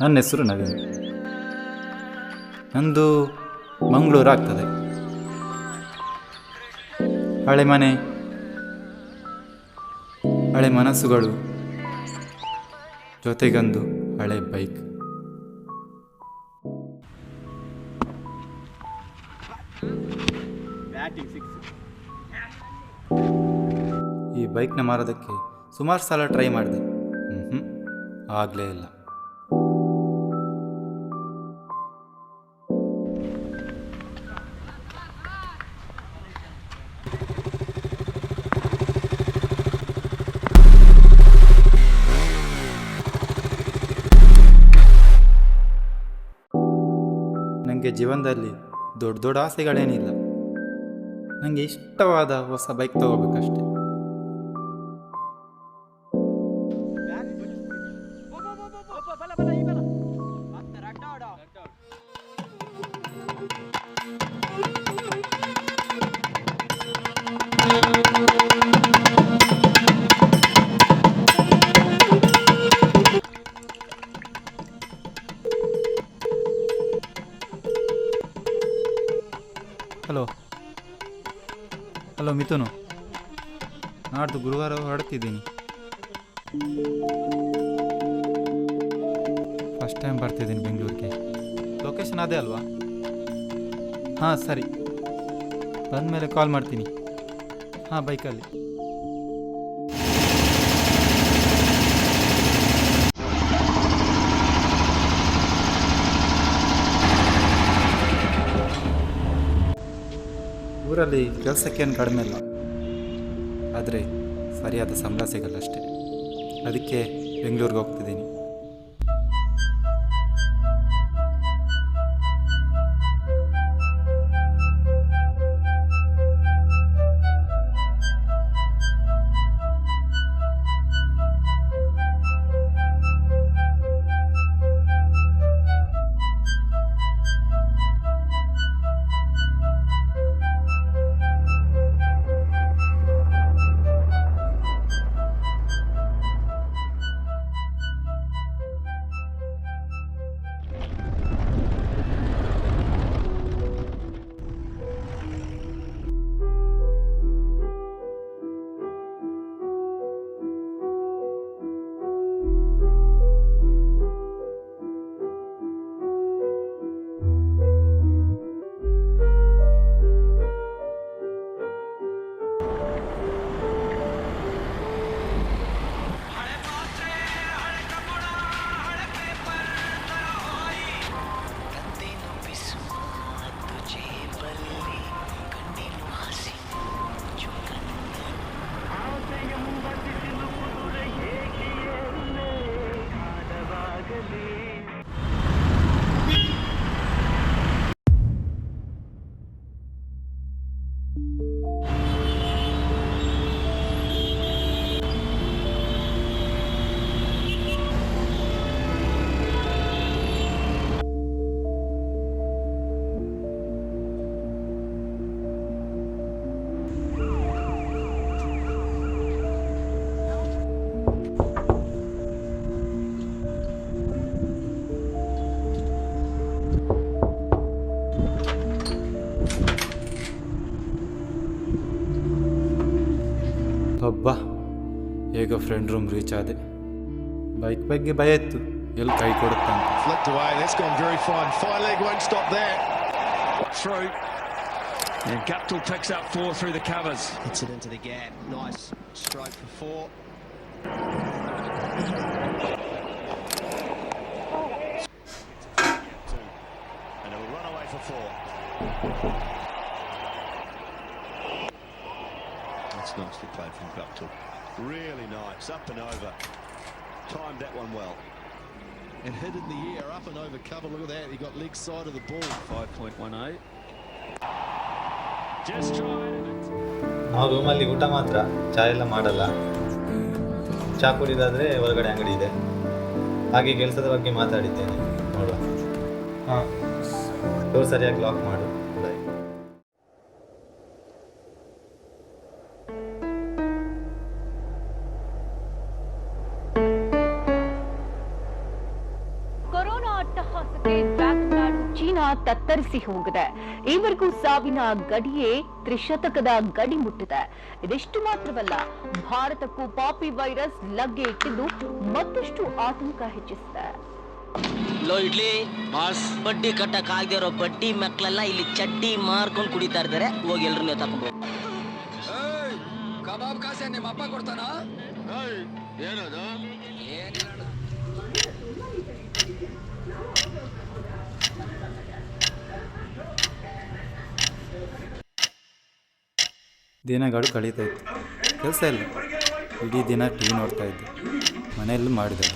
ನನ್ನ ಹೆಸರು ನವೀನ್. ನಂದು ಮಂಗಳೂರು ಆಗ್ತದೆ. ಹಳೆ ಮನೆ, ಹಳೆ ಮನಸ್ಸುಗಳು, ಜೊತೆಗೊಂದು ಹಳೆ ಬೈಕ್. ಈ ಬೈಕ್ನ ಮಾರೋದಕ್ಕೆ ಸುಮಾರು ಸಲ ಟ್ರೈ ಮಾಡಿದೆ. ಆಗಲೇ ಇಲ್ಲ. ನನಗೆ ಜೀವನದಲ್ಲಿ ದೊಡ್ಡ ದೊಡ್ಡ ಆಸೆಗಳೇನಿಲ್ಲ. ನನಗೆ ಇಷ್ಟವಾದ ಹೊಸ ಬೈಕ್ ತಗೋಬೇಕಷ್ಟೆ. ಹಲೋ ಮಿಥುನು, ನಾಡ್ದು ಗುರುವಾರ ಹೊರಡ್ತಿದ್ದೀನಿ. ಫಸ್ಟ್ ಟೈಮ್ ಬರ್ತಿದ್ದೀನಿ ಬೆಂಗಳೂರಿಗೆ. ಲೊಕೇಶನ್ ಅದೇ ಅಲ್ವಾ? ಹಾಂ ಸರಿ, ಬಂದಮೇಲೆ ಕಾಲ್ ಮಾಡ್ತೀನಿ. ಹಾಂ, ಬೈಕಲ್ಲಿ. ಊರಲ್ಲಿ ಕೆಲಸಕ್ಕೇನು ಕಡಿಮೆ ಇಲ್ಲ, ಆದರೆ ಸರಿಯಾದ ಸಂಬಳ ಸಿಗಲ್ಲ ಅಷ್ಟೇ. ಅದಕ್ಕೆ ಬೆಂಗಳೂರಿಗೆ ಹೋಗ್ತಿದ್ದೀನಿ. ಅಬ್ಬಾ, ಹೇಗೋ ಫ್ರೆಂಡ್ ರೂಮ್ ರೀಚ್ ಆದೆ. ಬೈಕ್ ಬಗ್ಗೆ ಭಯ ಇತ್ತು, ಎಲ್ಲಿ ಕೈ ಕೊಡುತ್ತೆ ಅಂತ. Flicked away, that's gone very fine. Fire leg won't stop there. Through. And Guptill picks up 4 through the covers. Hits it into the gap. Nice stroke for 4. And it'll run away for 4. That's nicely played from Guptill. Really nice, up and over. Timed that one well. And hit in the air, up and over cover. Look at that, he got leg side of the ball. 5.18. Just trying. ನಾವು ರೂಮಲ್ಲಿ ಊಟ ಮಾತ್ರ, ಚಾ ಎಲ್ಲ ಮಾಡಲ್ಲ. ಚಾ ಕುಡಿದಾದರೆ ಹೊರಗಡೆ ಅಂಗಡಿ ಇದೆ. ಹಾಗೆ ಕೆಲಸದ ಬಗ್ಗೆ ಮಾತಾಡಿದ್ದೇನೆ, ನೋಡುವ. ಹಾಂ, ಡೋರ್ ಸರಿಯಾಗಿ ಲಾಕ್ ಮಾಡು. ಕೊರೋನಾ ತತ್ತರಿಸಿ ಹೋಗಿದೆ. ಈವರೆಗೂ ಸಾವಿನ ಗಡಿಯೇ ತ್ರಿಶತಕದ ಗಡಿ ಮುಟ್ಟಿದೆ. ಇದಿಷ್ಟು ಮಾತ್ರವಲ್ಲ, ಭಾರತಕ್ಕೂ ಪಾಪಿ ವೈರಸ್ ಲಗ್ಗೆ ಇಟ್ಟಿದ್ದು ಮತ್ತಷ್ಟು ಆತಂಕ ಹೆಚ್ಚಿಸಿದೆ. ಲೋ ಇಡ್ಲಿ ಬಾಸ್, ಬಡ್ಡಿ ಕಟ್ಟಕ್ ಆಗದೆ ಇರೋ ಬಡ್ಡಿ ಮಕ್ಕಳೆಲ್ಲ ಇಲ್ಲಿ ಚಡ್ಡಿ ಮಾರ್ಕೊಂಡು ಕುಡಿತಾ ಇದ್ದಾರೆ. ಹೋಗಿ ಎಲ್ರನ್ನೂ ತಗೊಂಡು ಕಬಾಬ್ ಕಾಸೆ ನಿಮ್ಮ ಅಪ್ಪ ಕೊಡ್ತಾನ? ಏನದು? ದಿನಗಳು ಕಳೀತಾ ಇತ್ತು. ಕೆಲಸ ಇಲ್ಲ, ಇಡೀ ದಿನ ಟಿ ವಿ ನೋಡ್ತಾ ಇದ್ದೆ. ಮನೆಯಲ್ಲೂ ಮಾಡಿದೆ.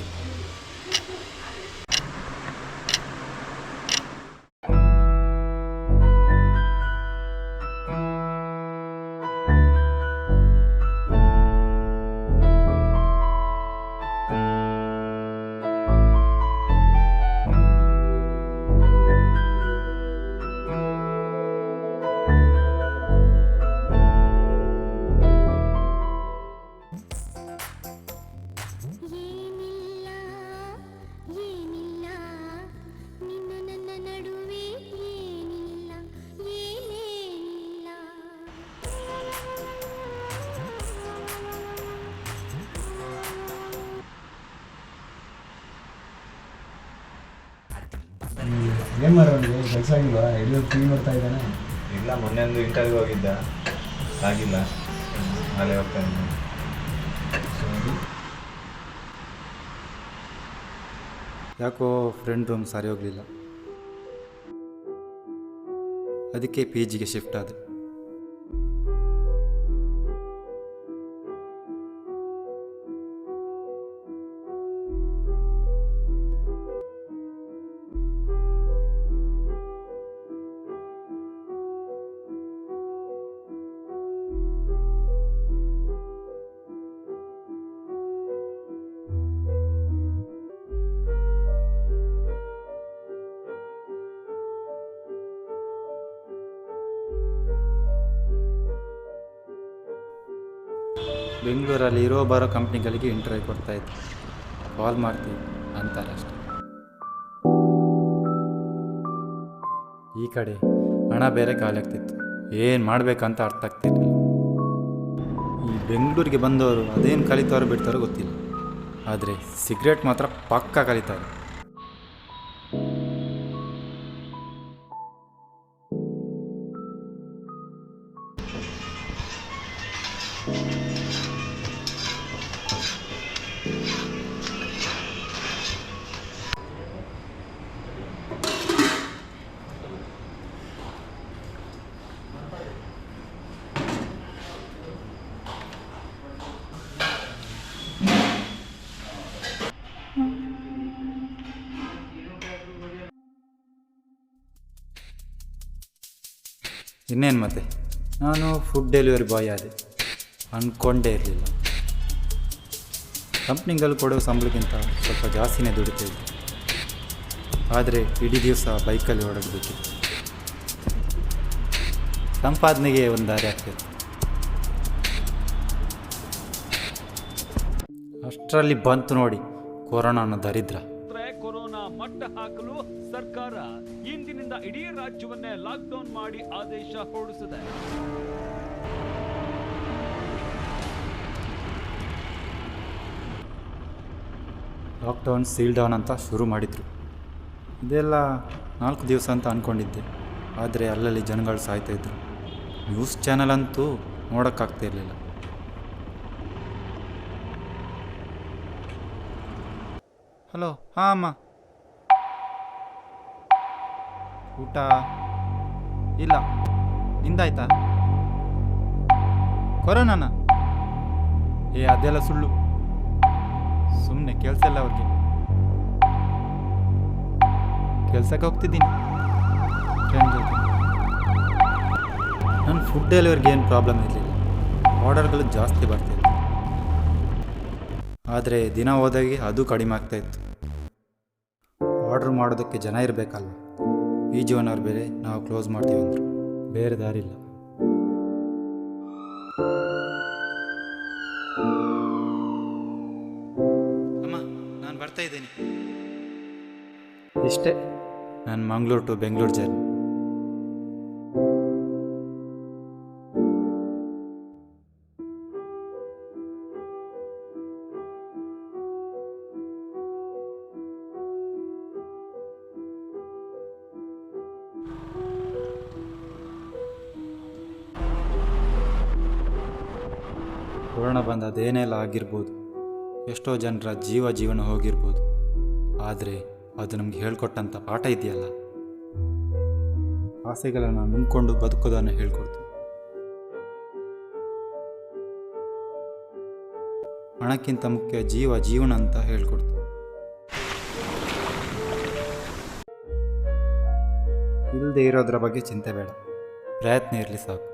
ಏನು ಮಾಡೋನಿಗೆ ಕೆಲಸ ಆಗಿಲ್ವಾ? ಎಲ್ಲೂ ಟಿ ವಿ ನೋಡ್ತಾ ಇದ್ದಾನೆ? ಇಲ್ಲ, ಮೊನ್ನೆ ಒಂದು ಇಂಟರ್ವ್ಯೂ ಹೋಗಿದ್ದ, ಆಗಿಲ್ಲ, ನಾಳೆ ಹೋಗ್ತಾನೆ. ಯಾಕೋ ಫ್ರೆಂಡ್ ರೂಮ್ ಸರಿ ಹೋಗಲಿಲ್ಲ, ಅದಕ್ಕೆ ಪಿ ಜಿಗೆ ಶಿಫ್ಟ್ ಆದೆ. ಬೆಂಗಳೂರಲ್ಲಿ ಇರೋ ಬರೋ ಕಂಪ್ನಿಗಳಿಗೆ ಇಂಟರ್ವ್ಯೂ ಕೊಡ್ತಾಯಿದ್ದೆ. ಕಾಲ್ ಮಾಡ್ತೀವಿ ಅಂತಾರೆ ಅಷ್ಟೆ. ಈ ಕಡೆ ಹಣ ಬೇರೆ ಖಾಲಿ ಆಗ್ತಿತ್ತು. ಏನು ಮಾಡಬೇಕಂತ ಅರ್ಥ ಆಗ್ತಿರ್ಲಿಲ್ಲ. ಈ ಬೆಂಗಳೂರಿಗೆ ಬಂದವರು ಅದೇನು ಕಲಿತಾರೋ ಬಿಡ್ತಾರೋ ಗೊತ್ತಿಲ್ಲ, ಆದರೆ ಸಿಗರೇಟ್ ಮಾತ್ರ ಪಕ್ಕಾ ಕಲಿತಾರೆ. ಇನ್ನೇನು ಮತ್ತೆ, ನಾನು ಫುಡ್ ಡೆಲಿವರಿ ಬಾಯ್ ಆದೆ. ಅಂದ್ಕೊಂಡೇ ಇರಲಿಲ್ಲ. ಕಂಪ್ನಿಗಳು ಕೊಡೋ ಸಂಬಳಕ್ಕಿಂತ ಸ್ವಲ್ಪ ಜಾಸ್ತಿನೇ ದುಡಿತಾ ಇದ್ದೆ. ಆದರೆ ಇಡೀ ದಿವಸ ಬೈಕಲ್ಲಿ ಓಡಾಡಬೇಕಿತ್ತು. ಸಂಪಾದನೆಗೆ ಒಂದು ದಾರಿ ಆಗ್ತಿತ್ತು. ಅಷ್ಟರಲ್ಲಿ ಬಂತು ನೋಡಿ ಕೊರೋನಾ ಅನ್ನೋ ದರಿದ್ರ. ಕೊರೋನಾ ಮಟ್ಟ ಹಾಕಲು ಸರ್ಕಾರ ಇಂದಿನಿಂದ ಇಡೀ ರಾಜ್ಯವನ್ನೇ ಲಾಕ್ಡೌನ್ ಮಾಡಿ ಆದೇಶ ಹೊರಡಿಸಿದೆ. ಲಾಕ್ಡೌನ್ ಸೀಲ್ ಡೌನ್ ಅಂತ ಶುರು ಮಾಡಿದರು. ಇದೆಲ್ಲ 4 ದಿವಸ ಅಂತ ಅಂದ್ಕೊಂಡಿದ್ದೆ, ಆದರೆ ಅಲ್ಲಲ್ಲಿ ಜನಗಳು ಸಾಯ್ತಾಯಿದ್ರು. ನ್ಯೂಸ್ ಚಾನಲ್ ಅಂತೂ ನೋಡೋಕ್ಕಾಗ್ತಿರ್ಲಿಲ್ಲ. ಹಲೋ, ಹಾಂ ಅಮ್ಮ, ಊಟ ಇಲ್ಲ, ನಿಂದಾಯ್ತಾ? ಕೊರೋನಾನ? ಅದೆಲ್ಲ ಸುಳ್ಳು, ಸುಮ್ಮನೆ ಕೆಲಸ ಇಲ್ಲ ಅವ್ರಿಗೆ. ಕೆಲಸಕ್ಕೆ ಹೋಗ್ತಿದ್ದೀನಿ ಫ್ರೆಂಡ್ ಜೊತೆ. ನನ್ನ ಫುಡ್ ಡೆಲಿವರಿಗೆ ಏನು ಪ್ರಾಬ್ಲಮ್ ಇರಲಿಲ್ಲ, ಆರ್ಡರ್ಗಳು ಜಾಸ್ತಿ ಬರ್ತಾಯಿತ್ತು. ಆದರೆ ದಿನ ಹೋದಾಗೆ ಅದು ಕಡಿಮೆ ಆಗ್ತಾಯಿತ್ತು. ಆರ್ಡ್ರ್ ಮಾಡೋದಕ್ಕೆ ಜನ ಇರಬೇಕಲ್ವ. ಪಿ ಜಿ ಓನರ್ ಬೇರೆ ನಾವು ಕ್ಲೋಸ್ ಮಾಡ್ತೀವಿ ಅಂದರು. ಬೇರೆ ದಾರಿ ಇಲ್ಲ. ಅಮ್ಮ, ನಾನು ಬರ್ತಾ ಇದ್ದೀನಿ. ಇಷ್ಟೇ, ನನ್ನ Mangaluru to Bengaluru journey. Corona ಬಂದು ಅದೇನೆಲ್ಲ ಆಗಿರ್ಬೋದು, ಎಷ್ಟೋ ಜನರ ಜೀವನ ಹೋಗಿರ್ಬೋದು, ಆದರೆ ಅದು ನಮ್ಗೆ ಹೇಳ್ಕೊಟ್ಟಂಥ ಪಾಠ ಇದೆಯಲ್ಲ, ಆಸೆಗಳನ್ನು ನುಂಗ್ಕೊಂಡು ಬದುಕೋದನ್ನು ಹೇಳ್ಕೊಡ್ತು. ಹಣಕ್ಕಿಂತ ಮುಖ್ಯ ಜೀವನ ಅಂತ ಹೇಳ್ಕೊಡ್ತು. ಇಲ್ಲದೆ ಇರೋದ್ರ ಬಗ್ಗೆ ಚಿಂತೆ ಬೇಡ, ಪ್ರಯತ್ನ ಇರಲಿ ಸಾಕು.